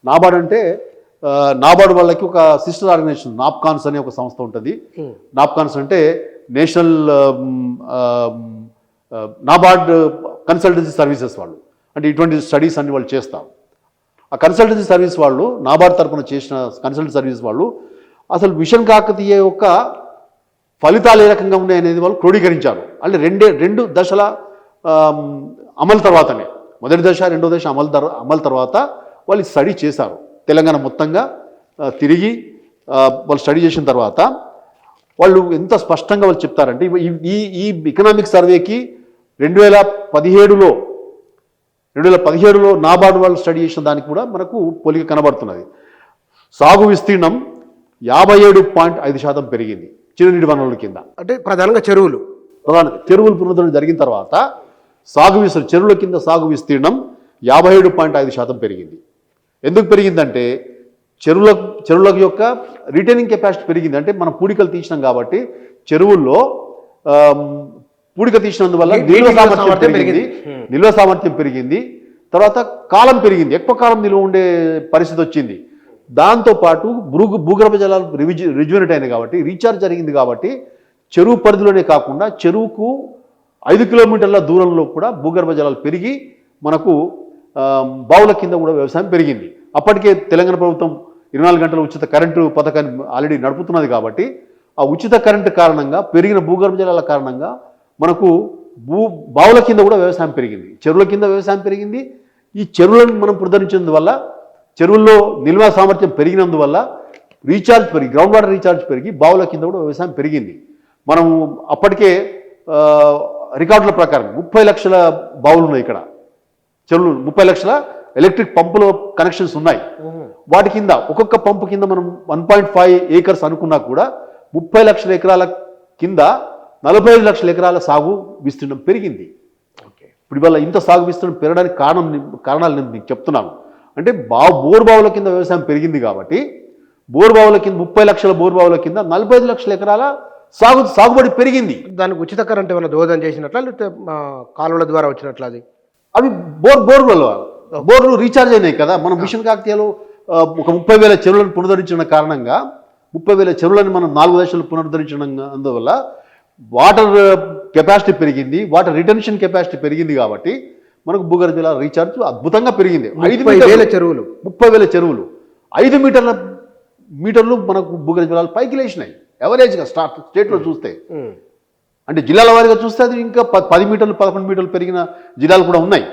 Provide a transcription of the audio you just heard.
నాబార్డ్ అంటే నాబార్డ్ వాళ్ళకి ఒక సిస్టర్ ఆర్గనైజేషన్ నాప్కాన్స్ అనే ఒక సంస్థ ఉంటుంది. నాప్కాన్స్ అంటే నేషనల్ నాబార్డ్ కన్సల్టెన్సీ సర్వీసెస్ వాళ్ళు, అంటే ఇటువంటి స్టడీస్ అన్ని వాళ్ళు చేస్తారు. ఆ కన్సల్టెన్సీ సర్వీస్ వాళ్ళు, నాబార్డ్ తరఫున చేసిన కన్సల్టెన్సీ సర్వీస్ వాళ్ళు అసలు మిషన్ కాకతీయ యొక్క ఫలితాలు ఏ రకంగా ఉన్నాయి అనేది వాళ్ళు క్రోడీకరించారు. అంటే రెండు దశల అమలు తర్వాతనే, మొదటి దశ రెండో దశ అమలు తర్వాత వాళ్ళు స్టడీ చేశారు. తెలంగాణ మొత్తంగా తిరిగి వాళ్ళు స్టడీ చేసిన తర్వాత వాళ్ళు ఎంత స్పష్టంగా వాళ్ళు చెప్తారంటే, ఈ ఎకనామిక్ సర్వేకి 2017లో నాబార్డు వాళ్ళు స్టడీ చేసిన దానికి కూడా మనకు పోలిక కనబడుతున్నది. సాగు విస్తీర్ణం 57.5% పెరిగింది చిన్ననీటి వనరుల కింద. అంటే ప్రధానంగా చెరువులు పునరుద్ధరణ జరిగిన తర్వాత చెరువుల కింద సాగు విస్తీర్ణం 57.5% పెరిగింది. ఎందుకు పెరిగిందంటే చెరువుల యొక్క రిటైనింగ్ కెపాసిటీ పెరిగింది. అంటే మనం పూడికలు తీసినాం కాబట్టి చెరువుల్లో పూడిక తీసినందువల్ల నిల్వ సామర్థ్యం పెరిగింది. తర్వాత కాలం పెరిగింది, ఎక్కువ కాలం నిల్వ ఉండే పరిస్థితి వచ్చింది. దాంతోపాటు భూగర్భ జలాలు రిజ్యూనేట్ అయినాయి కాబట్టి, రీఛార్జ్ జరిగింది కాబట్టి చెరువు పరిధిలోనే కాకుండా చెరువుకు 5 కిలోమీటర్ల దూరంలో కూడా భూగర్భ జలాలు పెరిగి మనకు బావుల కింద కూడా వ్యవసాయం పెరిగింది. అప్పటికే తెలంగాణ ప్రభుత్వం 24 గంటల ఉచిత కరెంటు పథకాన్ని ఆల్రెడీ నడుపుతున్నది కాబట్టి ఆ ఉచిత కరెంటు కారణంగా పెరిగిన భూగర్భ జలాల కారణంగా మనకు బావుల కింద కూడా వ్యవసాయం పెరిగింది, చెరువుల కింద వ్యవసాయం పెరిగింది. ఈ చెరువులను మనం పునరుద్ధరించినందువల్ల, చెరువుల్లో నిల్వ సామర్థ్యం పెరిగినందువల్ల గ్రౌండ్ వాటర్ రీఛార్జ్ పెరిగి బావుల కింద కూడా వ్యవసాయం పెరిగింది. మనం అప్పటికే రికార్డుల ప్రకారం 30 లక్షల బావులు ఉన్నాయి ఇక్కడ చెరువులు, 30 లక్షల ఎలక్ట్రిక్ పంపుల కనెక్షన్స్ ఉన్నాయి. వాటి కింద ఒక్కొక్క పంపు కింద మనం 1.5 ఏకర్స్ అనుకున్నా కూడా 30 లక్షల ఎకరాల కింద 45 లక్షల ఎకరాల సాగు విస్తీర్ణం పెరిగింది. ఇప్పుడు ఇవాళ ఇంత సాగు విస్తీర్ణం పెరగడానికి కారణాలు నేను మీకు చెప్తున్నాను. అంటే బోర్బావుల కింద వ్యవసాయం పెరిగింది కాబట్టి బోర్బావుల కింద 30 లక్షల బోర్బావుల కింద 45 లక్షల ఎకరాల సాగుబడి పెరిగింది. దానికి ఉచిత కరెంట్ ఏమైనా దోహదం చేసినట్లా, లేకపోతే కాలువల ద్వారా వచ్చినట్లా? అది అవి బోర్లు రీఛార్జ్ అయినాయి కదా. మనం మిషన్ కాకతీయలో ఒక 30,000 చెరువులను పునరుద్ధరించిన కారణంగా 30,000 చెరువులను మనం 4 దశలు పునరుద్ధరించడం అందువల్ల వాటర్ కెపాసిటీ పెరిగింది, వాటర్ రిటెన్షన్ కెపాసిటీ పెరిగింది కాబట్టి మనకు భూగర్భ జలాల రీఛార్జ్ అద్భుతంగా పెరిగింది. 30,000 చెరువులు 5 మీటర్లు మనకు భూగర్భ జలాలు పైకి లేచినాయి ఎవరేజ్గా స్టేట్లో చూస్తే. అంటే జిల్లాల వారీగా చూస్తే అది ఇంకా 10 మీటర్లు 11 మీటర్లు పెరిగిన జిల్లాలు కూడా ఉన్నాయి.